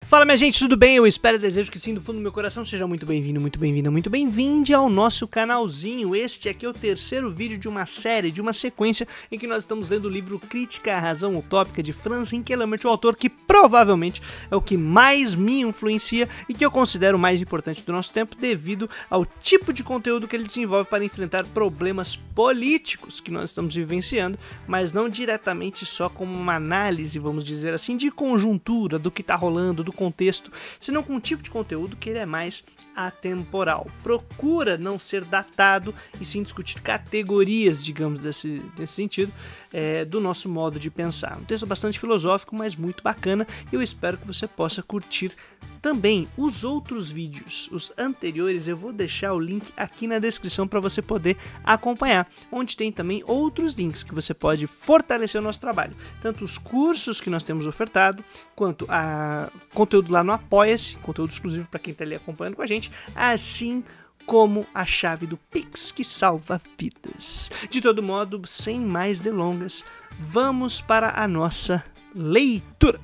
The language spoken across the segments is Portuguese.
Fala, minha gente, tudo bem? Eu espero e desejo que sim, do fundo do meu coração. Seja muito bem-vindo, muito bem-vinda, muito bem-vinde ao nosso canalzinho. Este aqui é o terceiro vídeo de uma série, de uma sequência em que nós estamos lendo o livro Crítica à Razão Utópica de Franz Hinkelhammer, o autor que provavelmente é o que mais me influencia e que eu considero o mais importante do nosso tempo devido ao tipo de conteúdo que ele desenvolve para enfrentar problemas políticos que nós estamos vivenciando, mas não diretamente só como uma análise, vamos dizer assim, de conjuntura do que está rolando, do contexto, senão com um tipo de conteúdo que ele é mais atemporal. Procura não ser datado e sim discutir categorias, digamos, desse sentido, do nosso modo de pensar. Um texto bastante filosófico, mas muito bacana, e eu espero que você possa curtir também os outros vídeos. Os anteriores eu vou deixar o link aqui na descrição para você poder acompanhar, onde tem também outros links que você pode fortalecer o nosso trabalho, tanto os cursos que nós temos ofertado, quanto a conteúdo lá no Apoia-se, conteúdo exclusivo para quem está ali acompanhando com a gente, assim como a chave do Pix que salva vidas. De todo modo, sem mais delongas, vamos para a nossa leitura.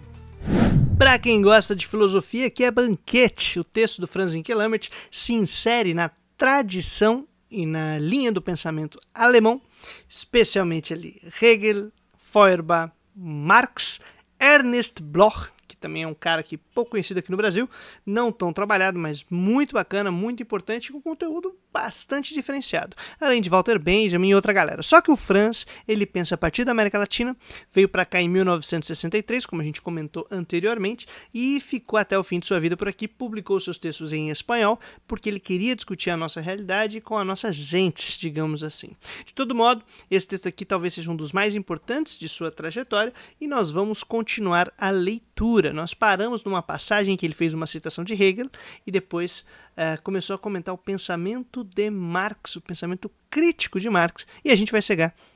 Para quem gosta de filosofia, aqui é Banquete. O texto do Franz Hinkelhammer se insere na tradição e na linha do pensamento alemão, especialmente ali Hegel, Feuerbach, Marx, Ernst Bloch, que também é um cara que pouco conhecido aqui no Brasil, não tão trabalhado, mas muito bacana, muito importante, com conteúdo bastante diferenciado, além de Walter Benjamin e outra galera. Só que o Franz, ele pensa a partir da América Latina, veio para cá em 1963, como a gente comentou anteriormente, e ficou até o fim de sua vida por aqui, publicou seus textos em espanhol, porque ele queria discutir a nossa realidade com a nossa gente, digamos assim. De todo modo, esse texto aqui talvez seja um dos mais importantes de sua trajetória, e nós vamos continuar a leitura. Nós paramos numa passagem que ele fez uma citação de Hegel, e depois começou a comentar o pensamento de Marx, o pensamento crítico de Marx, e a gente vai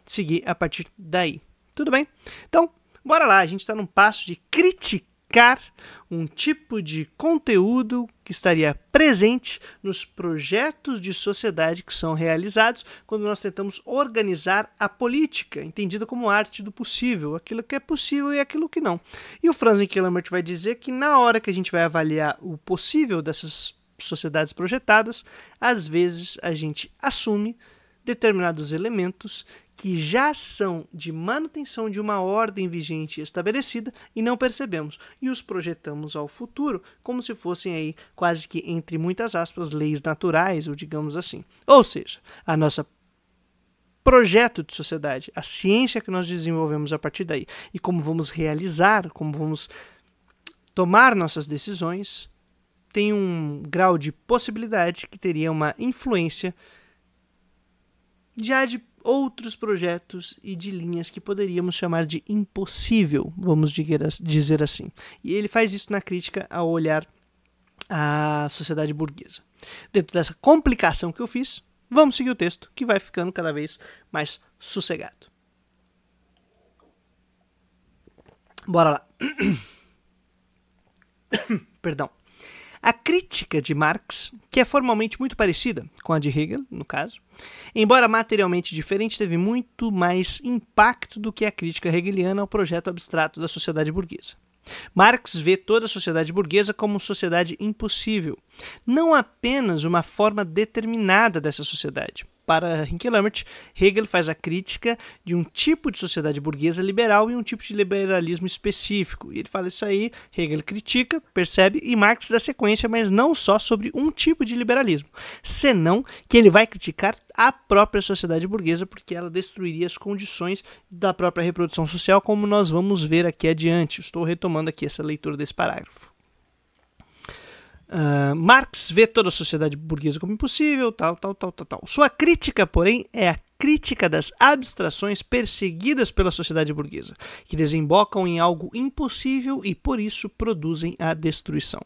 seguir a partir daí. Tudo bem? Então, bora lá, a gente está num passo de criticar um tipo de conteúdo que estaria presente nos projetos de sociedade que são realizados quando nós tentamos organizar a política, entendida como arte do possível, aquilo que é possível e aquilo que não. E o Franz Hinkelhammer vai dizer que na hora que a gente vai avaliar o possível dessas sociedades projetadas, às vezes a gente assume determinados elementos que já são de manutenção de uma ordem vigente estabelecida e não percebemos, e os projetamos ao futuro como se fossem aí quase que, entre muitas aspas, leis naturais, ou digamos assim. Ou seja, a nossa projeto de sociedade, a ciência que nós desenvolvemos a partir daí, e como vamos realizar, como vamos tomar nossas decisões, tem um grau de possibilidade que teria uma influência já de outros projetos e de linhas que poderíamos chamar de impossível, vamos dizer assim. E ele faz isso na crítica ao olhar a sociedade burguesa. Dentro dessa complicação que eu fiz, vamos seguir o texto, que vai ficando cada vez mais sossegado. Bora lá. Perdão. A crítica de Marx, que é formalmente muito parecida com a de Hegel, no caso, embora materialmente diferente, teve muito mais impacto do que a crítica hegeliana ao projeto abstrato da sociedade burguesa. Marx vê toda a sociedade burguesa como uma sociedade impossível, não apenas uma forma determinada dessa sociedade. Para Hinkelhammer, Hegel faz a crítica de um tipo de sociedade burguesa liberal e um tipo de liberalismo específico. E ele fala isso aí, Hegel critica, percebe, e Marx dá sequência, mas não só sobre um tipo de liberalismo, senão que ele vai criticar a própria sociedade burguesa, porque ela destruiria as condições da própria reprodução social, como nós vamos ver aqui adiante. Estou retomando aqui essa leitura desse parágrafo. Marx vê toda a sociedade burguesa como impossível, tal. Sua crítica, porém, é a crítica das abstrações perseguidas pela sociedade burguesa, que desembocam em algo impossível e, por isso, produzem a destruição.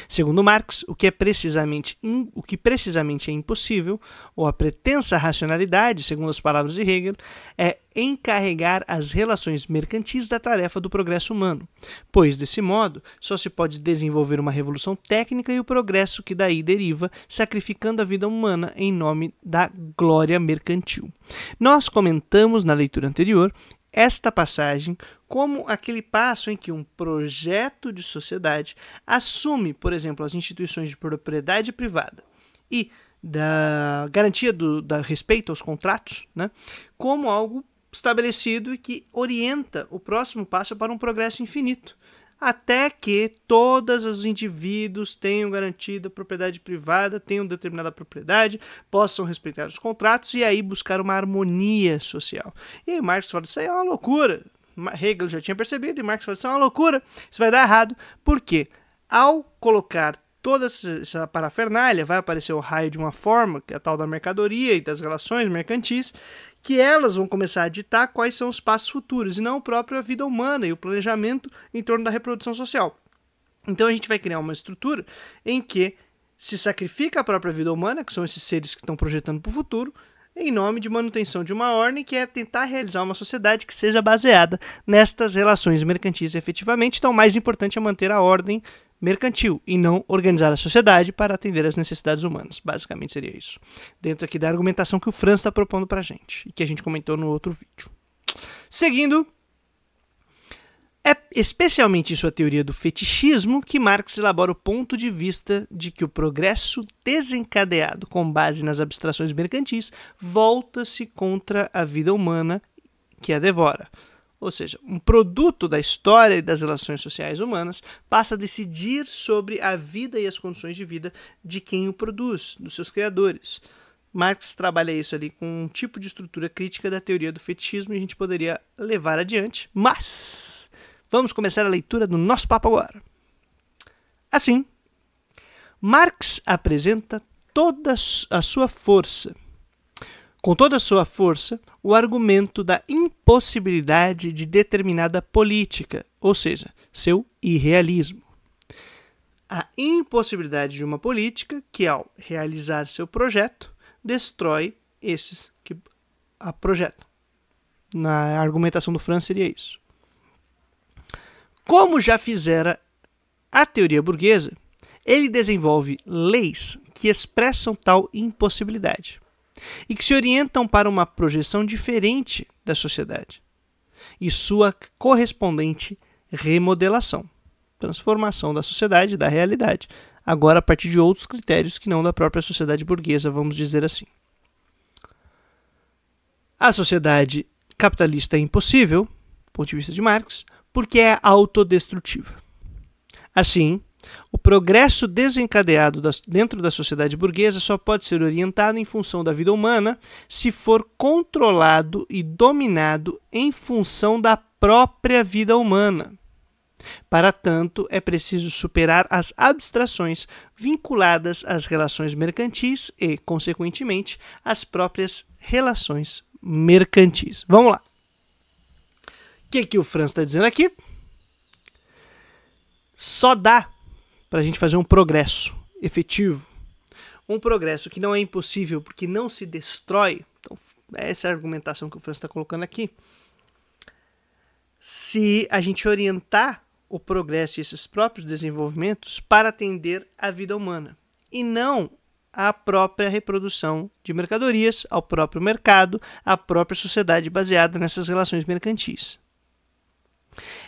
Segundo Marx, o que precisamente é impossível, ou a pretensa racionalidade, segundo as palavras de Hegel, é encarregar as relações mercantis da tarefa do progresso humano, pois, desse modo, só se pode desenvolver uma revolução técnica e o progresso que daí deriva, sacrificando a vida humana em nome da glória mercantil. Nós comentamos na leitura anterior esta passagem como aquele passo em que um projeto de sociedade assume, por exemplo, as instituições de propriedade privada e da garantia da respeito aos contratos, né, como algo estabelecido e que orienta o próximo passo para um progresso infinito, até que todos os indivíduos tenham garantida propriedade privada, tenham determinada propriedade, possam respeitar os contratos e aí buscar uma harmonia social. E aí Marx fala, isso aí é uma loucura. Hegel já tinha percebido e Marx fala, isso é uma loucura, isso vai dar errado. Por quê? Ao colocar toda essa parafernália, vai aparecer o raio de uma forma, que é a tal da mercadoria e das relações mercantis, que elas vão começar a ditar quais são os passos futuros, e não a própria vida humana e o planejamento em torno da reprodução social. Então a gente vai criar uma estrutura em que se sacrifica a própria vida humana, que são esses seres que estão projetando para o futuro, em nome de manutenção de uma ordem que é tentar realizar uma sociedade que seja baseada nestas relações mercantis efetivamente. Então o mais importante é manter a ordem mercantil e não organizar a sociedade para atender às necessidades humanas. Basicamente seria isso. Dentro aqui da argumentação que o Franz está propondo para a gente e que a gente comentou no outro vídeo. Seguindo, é especialmente em sua teoria do fetichismo que Marx elabora o ponto de vista de que o progresso desencadeado com base nas abstrações mercantis volta-se contra a vida humana que a devora. Ou seja, um produto da história e das relações sociais humanas passa a decidir sobre a vida e as condições de vida de quem o produz, dos seus criadores. Marx trabalha isso ali com um tipo de estrutura crítica da teoria do fetichismo e a gente poderia levar adiante, mas vamos começar a leitura do nosso papo agora. Assim, Marx apresenta toda a sua força, com toda a sua força, o argumento da impossibilidade de determinada política, ou seja, seu irrealismo. A impossibilidade de uma política que, ao realizar seu projeto, destrói esses que a projetam. Na argumentação do Franz seria isso. Como já fizera a teoria burguesa, ele desenvolve leis que expressam tal impossibilidade e que se orientam para uma projeção diferente da sociedade e sua correspondente remodelação, transformação da sociedade, da realidade, agora a partir de outros critérios que não da própria sociedade burguesa, vamos dizer assim. A sociedade capitalista é impossível, do ponto de vista de Marx, porque é autodestrutiva. Assim, o progresso desencadeado dentro da sociedade burguesa só pode ser orientado em função da vida humana se for controlado e dominado em função da própria vida humana. Para tanto, é preciso superar as abstrações vinculadas às relações mercantis e, consequentemente, às próprias relações mercantis. Vamos lá. O que o Franz está dizendo aqui? Só dá para a gente fazer um progresso efetivo. Um progresso que não é impossível porque não se destrói. Então, essa é a argumentação que o Franz está colocando aqui. Se a gente orientar o progresso e esses próprios desenvolvimentos para atender à vida humana e não à própria reprodução de mercadorias, ao próprio mercado, à própria sociedade baseada nessas relações mercantis.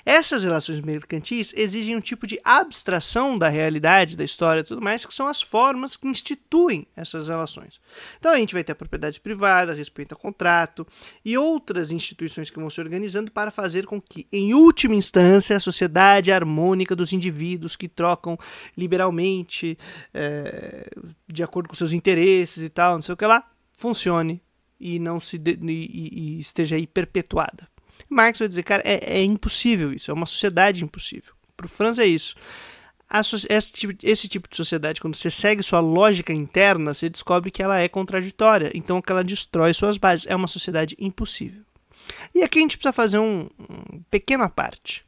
Essas relações mercantis exigem um tipo de abstração da realidade, da história e tudo mais, que são as formas que instituem essas relações. Então a gente vai ter a propriedade privada, respeito ao contrato e outras instituições que vão se organizando para fazer com que, em última instância, a sociedade harmônica dos indivíduos que trocam liberalmente, de acordo com seus interesses e tal, não sei o que lá, funcione e não e esteja aí perpetuada. Marx vai dizer, cara, é impossível isso, é uma sociedade impossível. Para o Franz é isso. Esse tipo de sociedade, quando você segue sua lógica interna, você descobre que ela é contraditória, então que ela destrói suas bases. É uma sociedade impossível. E aqui a gente precisa fazer um pequeno à parte.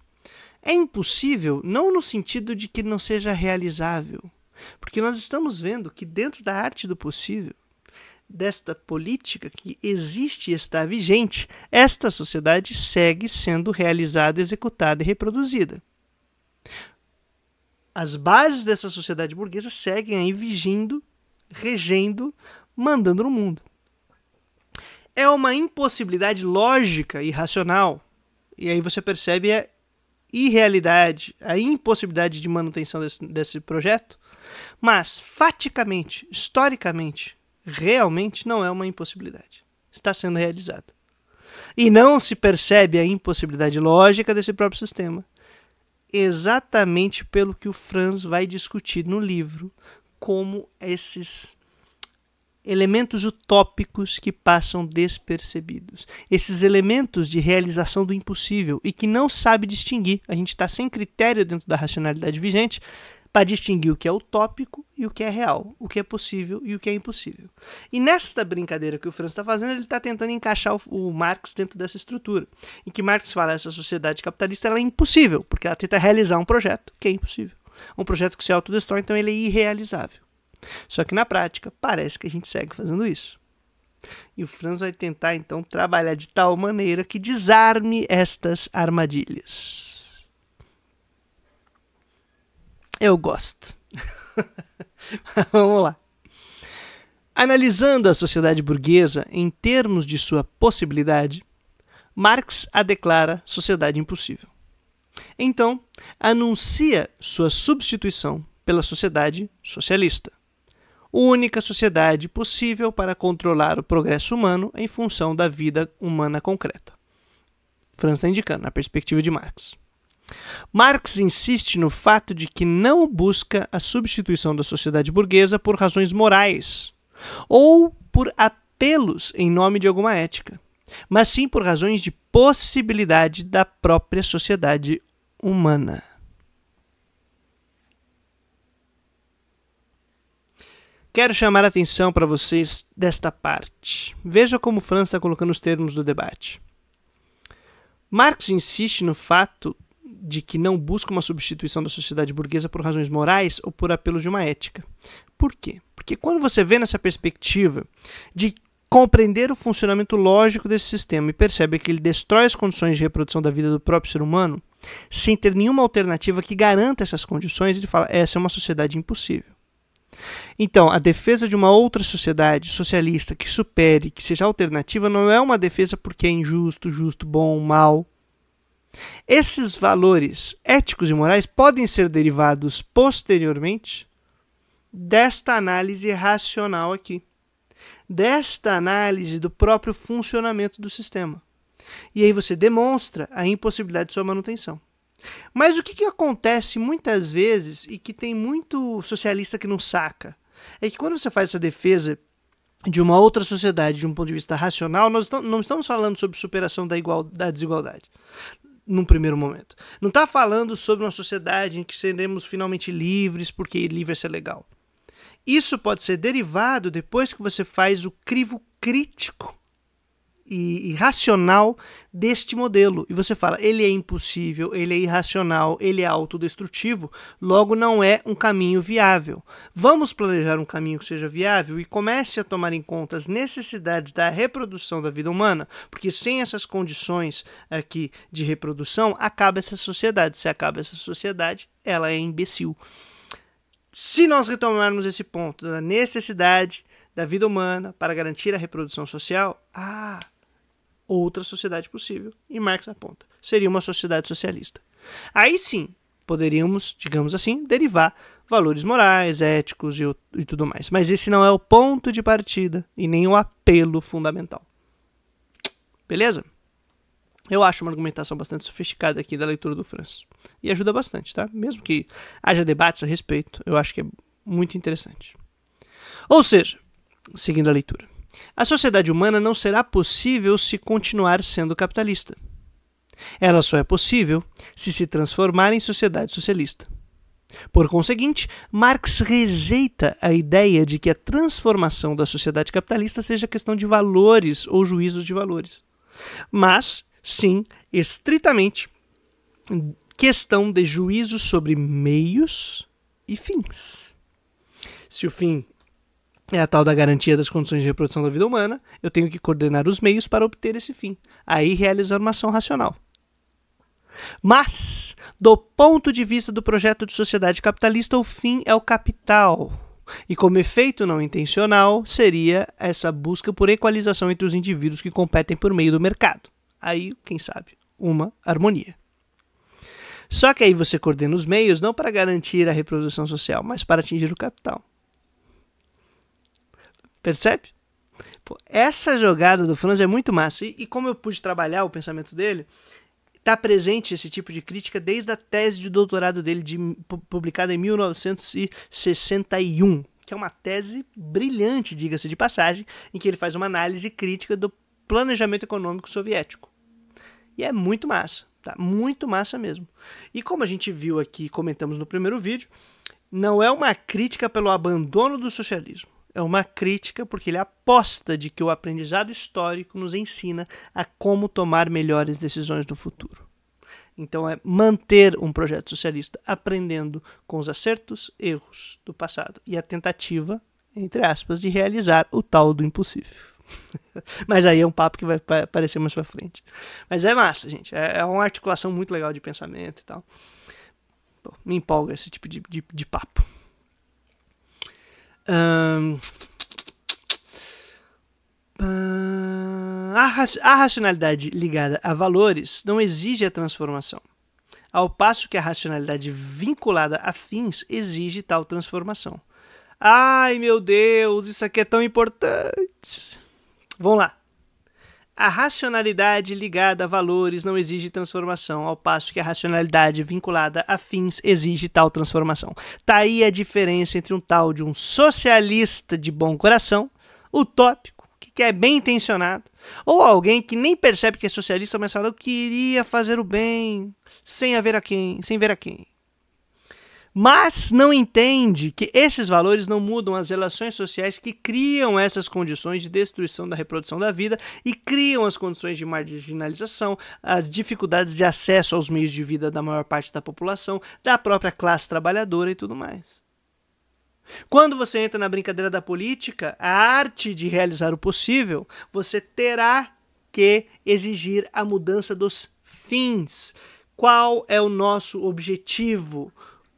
É impossível não no sentido de que não seja realizável, porque nós estamos vendo que dentro da arte do possível, desta política que existe e está vigente, esta sociedade segue sendo realizada, executada e reproduzida. As bases dessa sociedade burguesa seguem aí vigindo, regendo, mandando no mundo. é uma impossibilidade lógica e racional. E aí você percebe a irrealidade, a impossibilidade de manutenção desse projeto. Mas, faticamente, historicamente, realmente não é uma impossibilidade. Está sendo realizado. E não se percebe a impossibilidade lógica desse próprio sistema. Exatamente pelo que o Franz vai discutir no livro, como esses elementos utópicos que passam despercebidos. Esses elementos de realização do impossível e que não sabe distinguir. A gente está sem critério dentro da racionalidade vigente para distinguir o que é utópico e o que é real, o que é possível e o que é impossível. E nesta brincadeira que o Franz está fazendo, ele está tentando encaixar o Marx dentro dessa estrutura, em que Marx fala que essa sociedade capitalista ela é impossível, porque ela tenta realizar um projeto que é impossível. Um projeto que se autodestrói, então ele é irrealizável. Só que na prática, parece que a gente segue fazendo isso. E o Franz vai tentar, então, trabalhar de tal maneira que desarme estas armadilhas. Eu gosto. Vamos lá. Analisando a sociedade burguesa em termos de sua possibilidade, Marx a declara sociedade impossível. Então, anuncia sua substituição pela sociedade socialista, única sociedade possível para controlar o progresso humano em função da vida humana concreta. Franz está indicando, na perspectiva de Marx. Marx insiste no fato de que não busca a substituição da sociedade burguesa por razões morais ou por apelos em nome de alguma ética, mas sim por razões de possibilidade da própria sociedade humana. Quero chamar a atenção para vocês desta parte. Veja como Franz está colocando os termos do debate. Marx insiste no fato de que não busca uma substituição da sociedade burguesa por razões morais ou por apelos de uma ética. Por quê? Porque quando você vê nessa perspectiva de compreender o funcionamento lógico desse sistema e percebe que ele destrói as condições de reprodução da vida do próprio ser humano, sem ter nenhuma alternativa que garanta essas condições, ele fala, essa é uma sociedade impossível. Então, a defesa de uma outra sociedade socialista que supere, que seja alternativa, não é uma defesa porque é injusto, justo, bom, mal. Esses valores éticos e morais podem ser derivados posteriormente desta análise racional aqui, desta análise do próprio funcionamento do sistema. E aí você demonstra a impossibilidade de sua manutenção. Mas o que acontece muitas vezes, e que tem muito socialista que não saca, é que quando você faz essa defesa de uma outra sociedade de um ponto de vista racional, nós não estamos falando sobre superação da desigualdade, num primeiro momento. Não está falando sobre uma sociedade em que seremos finalmente livres, porque livre é ser legal. Isso pode ser derivado depois que você faz o crivo crítico e racional deste modelo. E você fala, ele é impossível, ele é irracional, ele é autodestrutivo, logo não é um caminho viável. Vamos planejar um caminho que seja viável e comece a tomar em conta as necessidades da reprodução da vida humana, porque sem essas condições aqui de reprodução, acaba essa sociedade. Se acaba essa sociedade, ela é imbecil. Se nós retomarmos esse ponto da necessidade da vida humana para garantir a reprodução social, outra sociedade possível, e Marx aponta, seria uma sociedade socialista. Aí sim, poderíamos, digamos assim, derivar valores morais, éticos e tudo mais. Mas esse não é o ponto de partida e nem o apelo fundamental. Beleza? Eu acho uma argumentação bastante sofisticada aqui da leitura do Franz. E ajuda bastante, tá? Mesmo que haja debates a respeito, eu acho que é muito interessante. Ou seja, seguindo a leitura, a sociedade humana não será possível se continuar sendo capitalista. Ela só é possível se transformar em sociedade socialista. Por conseguinte, Marx rejeita a ideia de que a transformação da sociedade capitalista seja questão de valores ou juízos de valores, mas sim, estritamente, questão de juízo sobre meios e fins. Se o fim é a tal da garantia das condições de reprodução da vida humana, eu tenho que coordenar os meios para obter esse fim. Aí realizar uma ação racional. Mas, do ponto de vista do projeto de sociedade capitalista, o fim é o capital. E como efeito não intencional, seria essa busca por equalização entre os indivíduos que competem por meio do mercado. Aí, quem sabe, uma harmonia. Só que aí você coordena os meios não para garantir a reprodução social, mas para atingir o capital. Percebe? Pô, essa jogada do Franz é muito massa. E como eu pude trabalhar o pensamento dele, está presente esse tipo de crítica desde a tese de doutorado dele, publicada em 1961, que é uma tese brilhante, diga-se de passagem, em que ele faz uma análise crítica do planejamento econômico soviético. E é muito massa, tá? Muito massa mesmo. E como a gente viu aqui, comentamos no primeiro vídeo, não é uma crítica pelo abandono do socialismo. É uma crítica porque ele aposta de que o aprendizado histórico nos ensina a como tomar melhores decisões no futuro. Então é manter um projeto socialista aprendendo com os acertos, erros do passado e a tentativa, entre aspas, de realizar o tal do impossível. Mas aí é um papo que vai aparecer mais pra frente. Mas é massa, gente. É uma articulação muito legal de pensamento e tal. Pô, me empolga esse tipo de papo. A racionalidade ligada a valores não exige a transformação, ao passo que a racionalidade vinculada a fins exige tal transformação. Ai, meu Deus, isso aqui é tão importante. Vamos lá. A racionalidade ligada a valores não exige transformação, ao passo que a racionalidade vinculada a fins exige tal transformação. Tá aí a diferença entre um tal de um socialista de bom coração, utópico, que é bem intencionado, ou alguém que nem percebe que é socialista, mas fala que iria fazer o bem, sem ver a quem. Mas não entende que esses valores não mudam as relações sociais que criam essas condições de destruição da reprodução da vida e criam as condições de marginalização, as dificuldades de acesso aos meios de vida da maior parte da população, da própria classe trabalhadora e tudo mais. Quando você entra na brincadeira da política, a arte de realizar o possível, você terá que exigir a mudança dos fins. Qual é o nosso objetivo?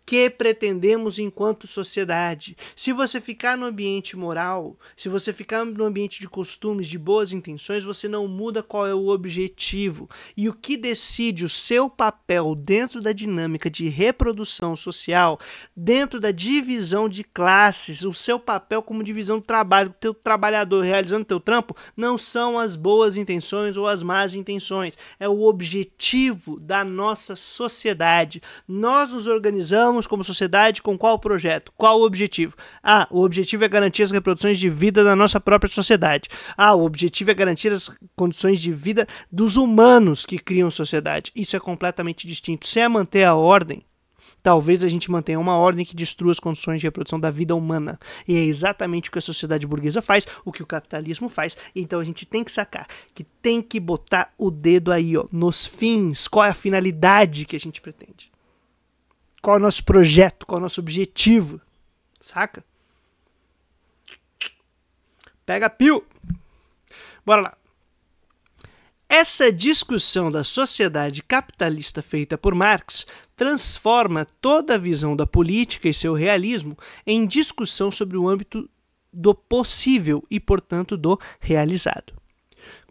Que pretendemos enquanto sociedade? Se você ficar no ambiente moral, se você ficar no ambiente de costumes, de boas intenções, você não muda qual é o objetivo. E o que decide o seu papel dentro da dinâmica de reprodução social, dentro da divisão de classes, o seu papel como divisão do trabalho, o teu trabalhador realizando o teu trampo, não são as boas intenções ou as más intenções. É o objetivo da nossa sociedade. Nós nos organizamos como sociedade com qual projeto? Qual o objetivo? Ah, o objetivo é garantir as reproduções de vida da nossa própria sociedade. Ah, o objetivo é garantir as condições de vida dos humanos que criam sociedade. Isso é completamente distinto. Se é manter a ordem, talvez a gente mantenha uma ordem que destrua as condições de reprodução da vida humana. E é exatamente o que a sociedade burguesa faz, o que o capitalismo faz. Então a gente tem que sacar, que tem que botar o dedo aí, ó, nos fins. Qual é a finalidade que a gente pretende? Qual é o nosso projeto? Qual é o nosso objetivo? Saca? Pega pio. Bora lá. Essa discussão da sociedade capitalista feita por Marx transforma toda a visão da política e seu realismo em discussão sobre o âmbito do possível e, portanto, do realizado.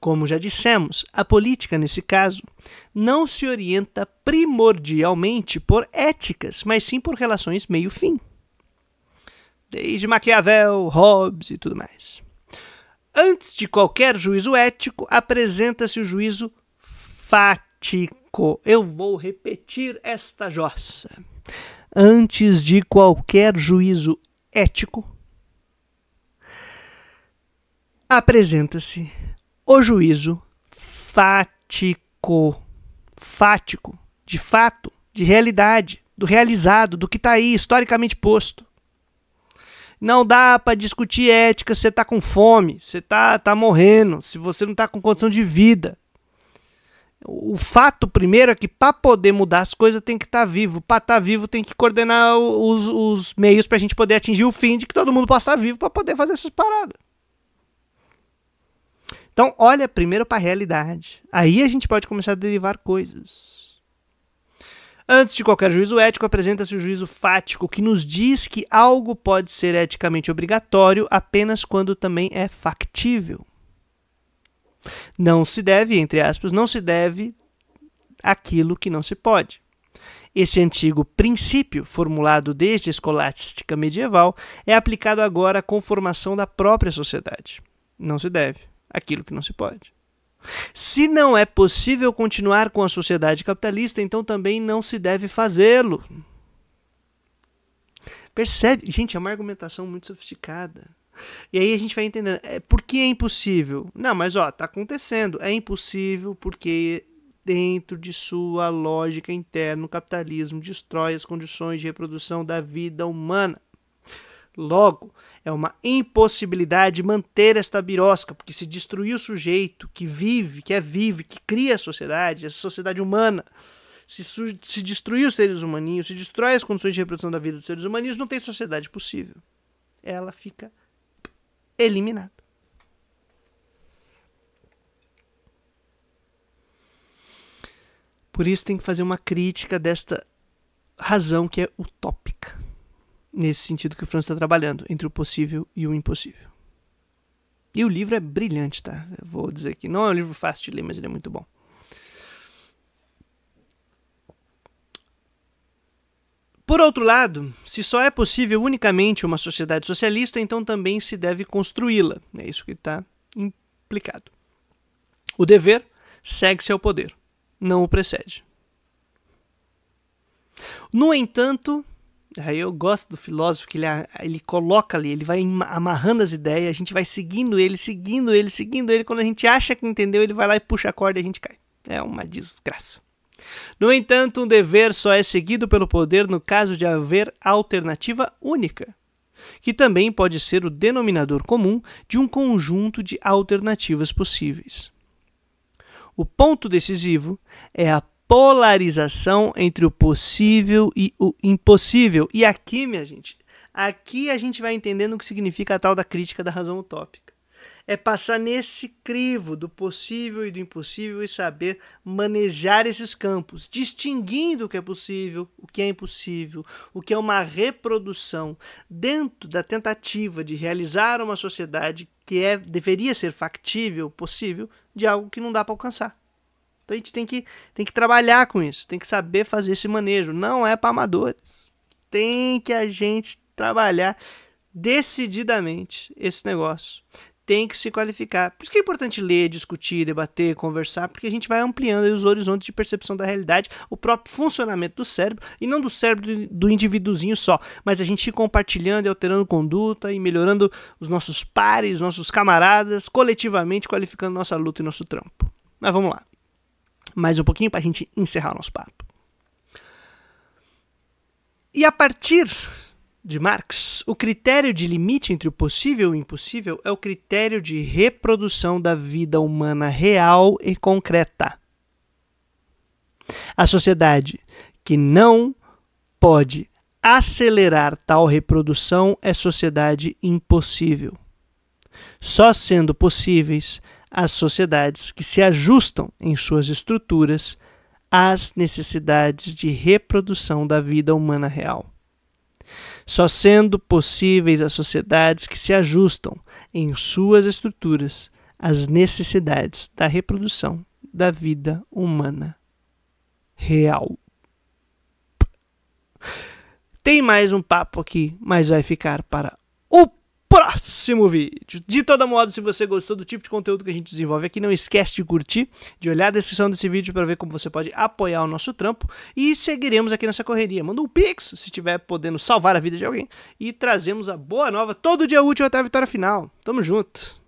Como já dissemos, a política, nesse caso, não se orienta primordialmente por éticas, mas sim por relações meio-fim. Desde Maquiavel, Hobbes e tudo mais. Antes de qualquer juízo ético, apresenta-se o juízo fático. Eu vou repetir esta jossa. Antes de qualquer juízo ético, apresenta-se o juízo fático. Fático, de fato, de realidade, do realizado, do que está aí, historicamente posto. Não dá para discutir ética se você está com fome, se tá morrendo, se você não está com condição de vida. O fato primeiro é que para poder mudar as coisas tem que estar vivo. Para estar vivo tem que coordenar os meios para a gente poder atingir o fim de que todo mundo possa estar vivo para poder fazer essas paradas. Então, olha primeiro para a realidade. Aí a gente pode começar a derivar coisas. Antes de qualquer juízo ético, apresenta-se o juízo fático, que nos diz que algo pode ser eticamente obrigatório apenas quando também é factível. Não se deve, entre aspas, não se deve aquilo que não se pode. Esse antigo princípio, formulado desde a escolástica medieval, é aplicado agora à conformação da própria sociedade. Não se deve aquilo que não se pode. Se não é possível continuar com a sociedade capitalista, então também não se deve fazê-lo. Percebe? Gente, é uma argumentação muito sofisticada. E aí a gente vai entendendo. Por que é impossível? Não, mas tá acontecendo. É impossível porque dentro de sua lógica interna o capitalismo destrói as condições de reprodução da vida humana. Logo, é uma impossibilidade manter esta birosca, porque se destruir o sujeito que vive, que cria a sociedade, essa sociedade humana, se destruir os seres humaninhos, se destrói as condições de reprodução da vida dos seres humaninhos, não tem sociedade possível. Ela fica eliminada. Por isso tem que fazer uma crítica desta razão que é utópica. Nesse sentido que o Franz está trabalhando, entre o possível e o impossível. E o livro é brilhante, tá? Eu vou dizer que não é um livro fácil de ler, mas ele é muito bom. Por outro lado, se só é possível unicamente uma sociedade socialista, então também se deve construí-la. É isso que está implicado. O dever segue-se ao poder, não o precede. No entanto, aí eu gosto do filósofo que ele coloca ali, ele vai amarrando as ideias, a gente vai seguindo ele. Quando a gente acha que entendeu, ele vai lá e puxa a corda e a gente cai. É uma desgraça. No entanto, um dever só é seguido pelo poder no caso de haver alternativa única, que também pode ser o denominador comum de um conjunto de alternativas possíveis. O ponto decisivo é a polarização entre o possível e o impossível. E aqui, minha gente, aqui a gente vai entendendo o que significa a tal da crítica da razão utópica. É passar nesse crivo do possível e do impossível e saber manejar esses campos, distinguindo o que é possível, o que é impossível, o que é uma reprodução dentro da tentativa de realizar uma sociedade que deveria ser factível, possível, de algo que não dá para alcançar. Então a gente tem que trabalhar com isso, tem que saber fazer esse manejo. Não é para amadores. Tem que a gente trabalhar decididamente esse negócio. Tem que se qualificar. Por isso que é importante ler, discutir, debater, conversar, porque a gente vai ampliando os horizontes de percepção da realidade, o próprio funcionamento do cérebro, e não do cérebro do indivíduozinho só, mas a gente ir compartilhando e alterando conduta e melhorando os nossos pares, nossos camaradas, coletivamente qualificando nossa luta e nosso trampo. Mas vamos lá. Mais um pouquinho para a gente encerrar o nosso papo. E a partir de Marx, o critério de limite entre o possível e o impossível é o critério de reprodução da vida humana real e concreta. A sociedade que não pode acelerar tal reprodução é sociedade impossível. Só sendo possíveis as sociedades que se ajustam em suas estruturas às necessidades de reprodução da vida humana real. Só sendo possíveis as sociedades que se ajustam em suas estruturas às necessidades da reprodução da vida humana real. Tem mais um papo aqui, mas vai ficar para o próximo vídeo. De todo modo, se você gostou do tipo de conteúdo que a gente desenvolve aqui, não esquece de curtir, de olhar a descrição desse vídeo para ver como você pode apoiar o nosso trampo, e seguiremos aqui nessa correria. Manda um pix se estiver podendo salvar a vida de alguém, e trazemos a boa nova todo dia útil até a vitória final. Tamo junto!